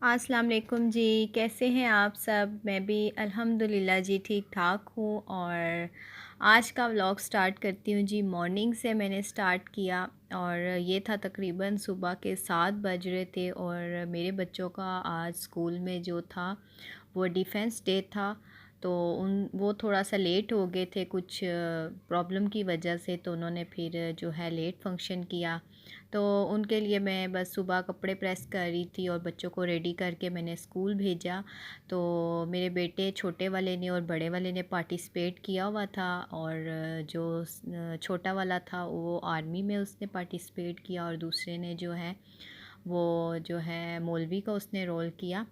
अस्सलाम वालेकुम जी, कैसे हैं आप सब? मैं भी अल्हम्दुलिल्लाह जी ठीक-ठाक हूँ। और आज का व्लॉग स्टार्ट करती हूँ जी। मॉर्निंग से मैंने स्टार्ट किया और ये था तकरीबन सुबह के 7 बज रहे थे। और मेरे बच्चों का आज स्कूल में जो था वो डिफेंस डे था, तो वो थोड़ा सा लेट हो गए थे कुछ प्रॉब्लम की वजह से, तो उन्होंने फिर जो है लेट फंक्शन किया। तो उनके लिए मैं बस सुबह कपड़े प्रेस कर रही थी और बच्चों को रेडी करके मैंने स्कूल भेजा। तो मेरे बेटे छोटे वाले ने और बड़े वाले ने पार्टिसिपेट किया हुआ था, और जो छोटा वाला था वो आर्मी में उसने पार्टिसिपेट किया, और दूसरे ने जो है वो जो है मौलवी का उसने रोल किया।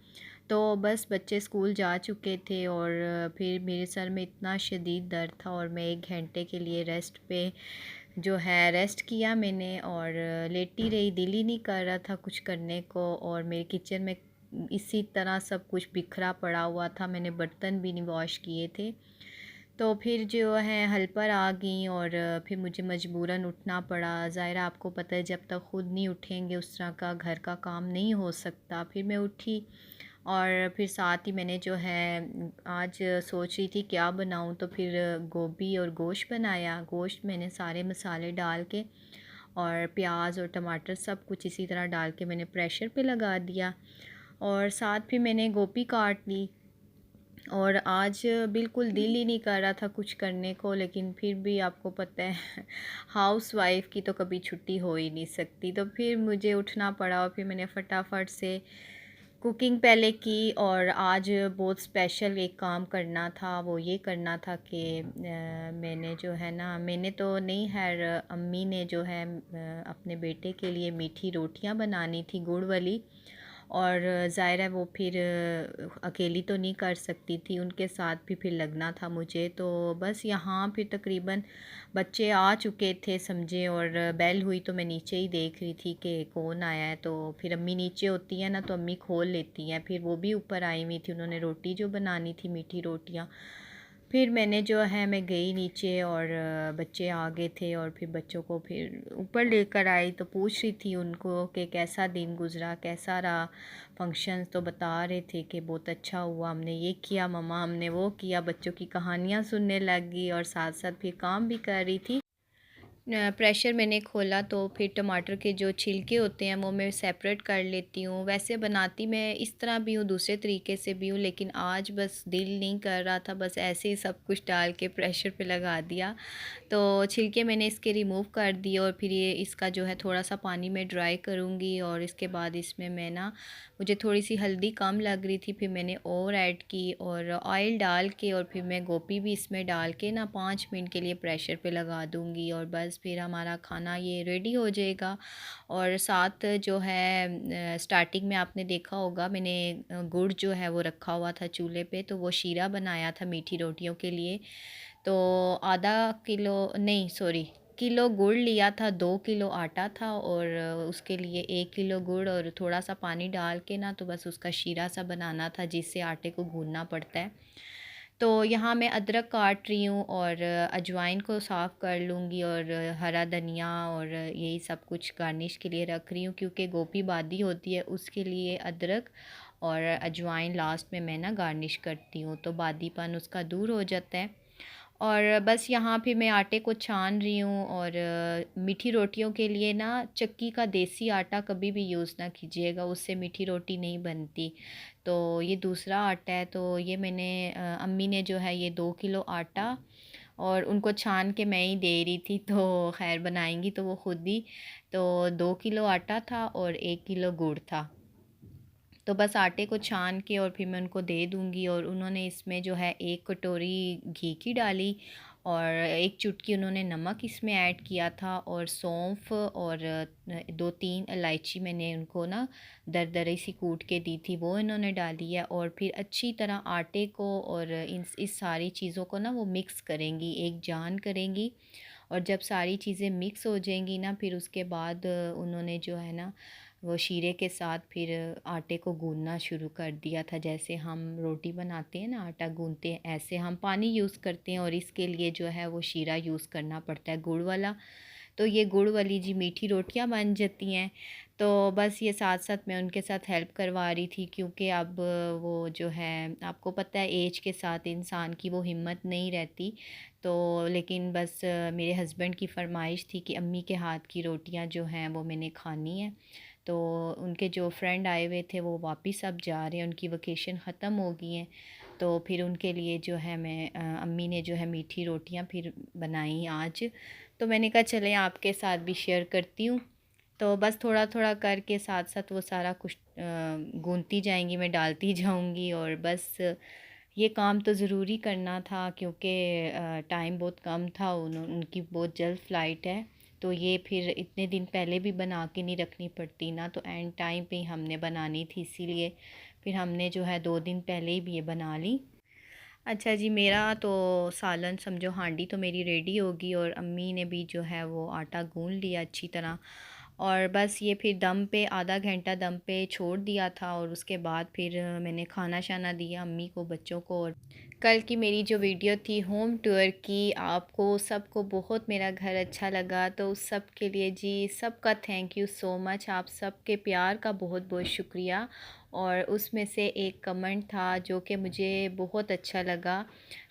तो बस बच्चे स्कूल जा चुके थे और फिर मेरे सर में इतना शदीद दर्द था और मैं 1 घंटे के लिए रेस्ट पे जो है रेस्ट किया मैंने, और लेटी रही। दिल ही नहीं कर रहा था कुछ करने को, और मेरे किचन में इसी तरह सब कुछ बिखरा पड़ा हुआ था, मैंने बर्तन भी नहीं वॉश किए थे। तो फिर जो है हेल्पर आ गई और फिर मुझे मजबूरन उठना पड़ा। ज़ाहिर आपको पता है जब तक ख़ुद नहीं उठेंगे उस तरह का घर का काम नहीं हो सकता। फिर मैं उठी और फिर साथ ही मैंने जो है आज सोच रही थी क्या बनाऊं, तो फिर गोभी और गोश्त बनाया। गोश्त मैंने सारे मसाले डाल के और प्याज और टमाटर सब कुछ इसी तरह डाल के मैंने प्रेशर पे लगा दिया, और साथ फिर मैंने गोभी काट ली। और आज बिल्कुल दिल ही नहीं कर रहा था कुछ करने को, लेकिन फिर भी आपको पता है हाउस वाइफ की तो कभी छुट्टी हो ही नहीं सकती। तो फिर मुझे उठना पड़ा और फिर मैंने फटाफट से कुकिंग पहले की। और आज बहुत स्पेशल एक काम करना था, वो ये करना था कि मैंने जो है ना, मैंने तो नहीं, खैर अम्मी ने जो है अपने बेटे के लिए मीठी रोटियां बनानी थी गुड़ वाली। और ज़ाहिर है वो फिर अकेली तो नहीं कर सकती थी, उनके साथ भी फिर लगना था मुझे। तो बस यहाँ फिर तकरीबन बच्चे आ चुके थे समझे, और बेल हुई तो मैं नीचे ही देख रही थी कि कौन आया है। तो फिर अम्मी नीचे होती है ना तो अम्मी खोल लेती हैं, फिर वो भी ऊपर आई हुई थी, उन्होंने रोटी जो बनानी थी मीठी रोटियाँ। फिर मैंने जो है मैं गई नीचे और बच्चे आ गए थे, और फिर बच्चों को फिर ऊपर लेकर आई तो पूछ रही थी उनको कि कैसा दिन गुज़रा, कैसा रहा फंक्शन। तो बता रहे थे कि बहुत अच्छा हुआ, हमने ये किया मम्मा, हमने वो किया। बच्चों की कहानियाँ सुनने लगी और साथ साथ फिर काम भी कर रही थी। प्रेशर मैंने खोला तो फिर टमाटर के जो छिलके होते हैं वो मैं सेपरेट कर लेती हूँ। वैसे बनाती मैं इस तरह भी हूँ, दूसरे तरीके से भी हूँ, लेकिन आज बस दिल नहीं कर रहा था, बस ऐसे ही सब कुछ डाल के प्रेशर पे लगा दिया। तो छिलके मैंने इसके रिमूव कर दिए और फिर ये इसका जो है थोड़ा सा पानी में ड्राई करूँगी, और इसके बाद इसमें मैं ना, मुझे थोड़ी सी हल्दी कम लग रही थी, फिर मैंने और ऐड की और ऑयल डाल के, और फिर मैं गोभी भी इसमें डाल के ना 5 मिनट के लिए प्रेशर पे लगा दूँगी, और बस फिर हमारा खाना ये रेडी हो जाएगा। और साथ जो है स्टार्टिंग में आपने देखा होगा मैंने गुड़ जो है वो रखा हुआ था चूल्हे पे, तो वो शीरा बनाया था मीठी रोटियों के लिए। तो आधा किलो नहीं, सॉरी, किलो गुड़ लिया था, 2 किलो आटा था, और उसके लिए 1 किलो गुड़ और थोड़ा सा पानी डाल के ना, तो बस उसका शीरा सा बनाना था जिससे आटे को गूँधना पड़ता है। तो यहाँ मैं अदरक काट रही हूँ और अजवाइन को साफ़ कर लूँगी, और हरा धनिया और यही सब कुछ गार्निश के लिए रख रही हूँ, क्योंकि गोभी बादी होती है उसके लिए अदरक और अजवाइन लास्ट में मैं ना गार्निश करती हूँ, तो बादीपन उसका दूर हो जाता है। और बस यहाँ पे मैं आटे को छान रही हूँ, और मीठी रोटियों के लिए ना चक्की का देसी आटा कभी भी यूज़ ना कीजिएगा, उससे मीठी रोटी नहीं बनती। तो ये दूसरा आटा है, तो ये मैंने अम्मी ने जो है ये 2 किलो आटा, और उनको छान के मैं ही दे रही थी, तो खैर बनाएंगी तो वो खुद ही। तो 2 किलो आटा था और 1 किलो गुड़ था। तो बस आटे को छान के और फिर मैं उनको दे दूँगी, और उन्होंने इसमें जो है 1 कटोरी घी की डाली, और 1 चुटकी उन्होंने नमक इसमें ऐड किया था, और सौंफ और 2-3 इलायची मैंने उनको ना दरदरी सी कूट के दी थी, वो इन्होंने डाली है। और फिर अच्छी तरह आटे को और इस सारी चीज़ों को ना वो मिक्स करेंगी, एक जान करेंगी। और जब सारी चीज़ें मिक्स हो जाएंगी ना, फिर उसके बाद उन्होंने जो है ना वो शीरे के साथ फिर आटे को गूँधना शुरू कर दिया था। जैसे हम रोटी बनाते हैं ना, आटा गूँधते हैं, ऐसे हम पानी यूज़ करते हैं, और इसके लिए जो है वो शीरा यूज़ करना पड़ता है गुड़ वाला। तो ये गुड़ वाली जी मीठी रोटियां बन जाती हैं। तो बस ये साथ-साथ मैं उनके साथ हेल्प करवा रही थी, क्योंकि अब वो जो है, आपको पता है एज के साथ इंसान की वो हिम्मत नहीं रहती। तो लेकिन बस मेरे हस्बैंड की फ़रमाइश थी कि अम्मी के हाथ की रोटियां जो हैं वो मैंने खानी है। तो उनके जो फ्रेंड आए हुए थे वो वापस अब जा रहे हैं, उनकी वकेशन ख़त्म हो गई हैं। तो फिर उनके लिए जो है मैं अम्मी ने जो है मीठी रोटियां फिर बनाई आज। तो मैंने कहा चलें आपके साथ भी शेयर करती हूँ। तो बस थोड़ा-थोड़ा करके साथ-साथ वो सारा कुछ गूँथती जाएँगी, मैं डालती जाऊँगी, और बस ये काम तो ज़रूरी करना था, क्योंकि टाइम बहुत कम था, उनकी बहुत जल्द फ़्लाइट है। तो ये फिर इतने दिन पहले भी बना के नहीं रखनी पड़ती ना, तो एंड टाइम पे ही हमने बनानी थी, इसीलिए फिर हमने जो है 2 दिन पहले ही भी ये बना ली। अच्छा जी, मेरा तो सालन समझो हांडी तो मेरी रेडी होगी, और अम्मी ने भी जो है वो आटा गूँध लिया अच्छी तरह, और बस ये फिर दम पे आधा घंटा दम पे छोड़ दिया था, और उसके बाद फिर मैंने खाना शाना दिया अम्मी को, बच्चों को। और कल की मेरी जो वीडियो थी होम टूर की, आपको सबको बहुत मेरा घर अच्छा लगा, तो उस सब के लिए जी सबका थैंक यू सो मच। आप सबके प्यार का बहुत बहुत शुक्रिया। और उसमें से एक कमेंट था जो कि मुझे बहुत अच्छा लगा।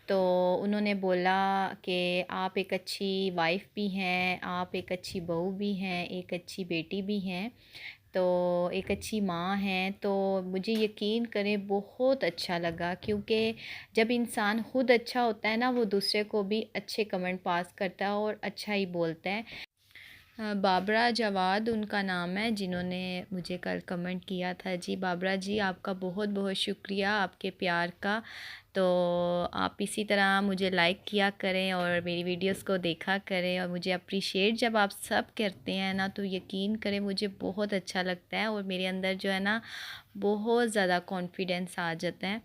तो उन्होंने बोला कि आप एक अच्छी वाइफ़ भी हैं, आप एक अच्छी बहू भी हैं, एक अच्छी बेटी भी हैं, तो एक अच्छी माँ हैं। तो मुझे यकीन करें बहुत अच्छा लगा, क्योंकि जब इंसान खुद अच्छा होता है ना, वो दूसरे को भी अच्छे कमेंट पास करता है और अच्छा ही बोलता है। बाबरा जवाद उनका नाम है, जिन्होंने मुझे कल कमेंट किया था। जी बाबरा जी, आपका बहुत बहुत शुक्रिया आपके प्यार का। तो आप इसी तरह मुझे लाइक किया करें और मेरी वीडियोस को देखा करें, और मुझे अप्रिशिएट जब आप सब करते हैं ना, तो यकीन करें मुझे बहुत अच्छा लगता है, और मेरे अंदर जो है ना बहुत ज़्यादा कॉन्फिडेंस आ जाता है।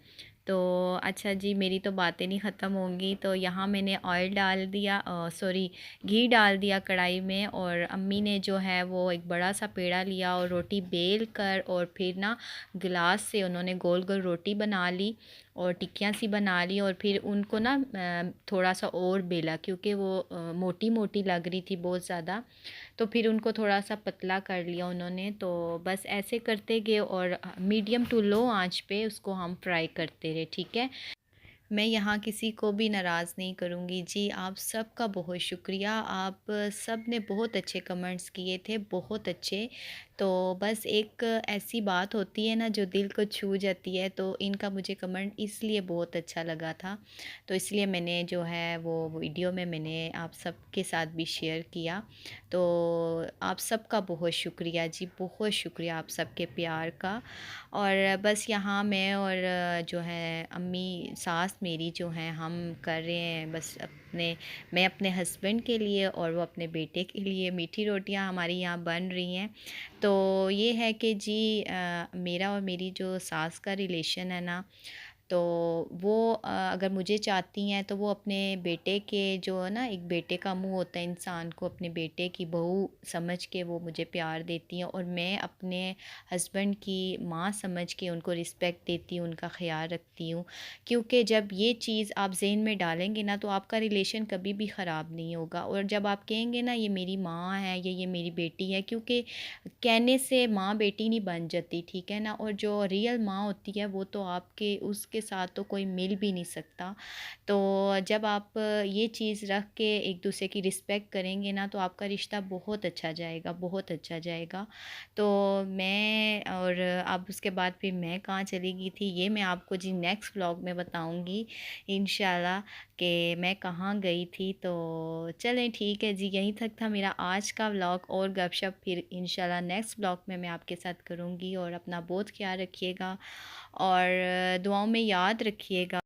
तो अच्छा जी, मेरी तो बातें नहीं ख़त्म होंगी। तो यहाँ मैंने ऑयल डाल दिया, सॉरी घी डाल दिया कढ़ाई में, और अम्मी ने जो है वो एक बड़ा सा पेड़ा लिया और रोटी बेल कर, और फिर ना गिलास से उन्होंने गोल गोल रोटी बना ली और टिक्कियाँ सी बना ली, और फिर उनको ना थोड़ा सा और बेला, क्योंकि वो मोटी मोटी लग रही थी बहुत ज़्यादा। तो फिर उनको थोड़ा सा पतला कर लिया उन्होंने। तो बस ऐसे करते गए, और मीडियम टू लो आंच पे उसको हम फ्राई करते रहे, ठीक है। मैं यहाँ किसी को भी नाराज़ नहीं करूँगी जी। आप सबका बहुत शुक्रिया। आप सब ने बहुत अच्छे कमेंट्स किए थे, बहुत अच्छे। तो बस एक ऐसी बात होती है ना जो दिल को छू जाती है, तो इनका मुझे कमेंट इसलिए बहुत अच्छा लगा था। तो इसलिए मैंने जो है वो वीडियो में मैंने आप सबके साथ भी शेयर किया। तो आप सबका बहुत शुक्रिया जी, बहुत शुक्रिया आप सबके प्यार का। और बस यहाँ मैं और जो है अम्मी सास मेरी जो हैं, हम कर रहे हैं बस मैं अपने हस्बैंड के लिए और वो अपने बेटे के लिए मीठी रोटियां हमारी यहाँ बन रही हैं। तो ये है कि जी मेरा और मेरी जो सास का रिलेशन है ना, तो वो अगर मुझे चाहती हैं तो वो अपने बेटे के, जो है ना एक बेटे का मुंह होता है इंसान को, अपने बेटे की बहू समझ के वो मुझे प्यार देती हैं, और मैं अपने हस्बैंड की माँ समझ के उनको रिस्पेक्ट देती हूँ, उनका ख्याल रखती हूँ। क्योंकि जब ये चीज़ आप ज़हन में डालेंगे ना, तो आपका रिलेशन कभी भी ख़राब नहीं होगा। और जब आप कहेंगे ना ये मेरी माँ है, ये मेरी बेटी है, क्योंकि कहने से माँ बेटी नहीं बन जाती, ठीक है ना। और जो रियल माँ होती है वो तो आपके उसके साथ तो कोई मिल भी नहीं सकता। तो जब आप ये चीज़ रख के एक दूसरे की रिस्पेक्ट करेंगे ना, तो आपका रिश्ता बहुत अच्छा जाएगा, बहुत अच्छा जाएगा। तो मैं और अब उसके बाद फिर मैं कहाँ चली गई थी, ये मैं आपको जी नेक्स्ट व्लॉग में बताऊँगी इंशाल्लाह कि मैं कहाँ गई थी। तो चलें ठीक है जी, यहीं तक था मेरा आज का व्लॉग, और गपशप फिर इंशाल्लाह नेक्स्ट व्लॉग में मैं आपके साथ करूँगी। और अपना बहुत ख्याल रखिएगा और दुआओं में याद रखिएगा।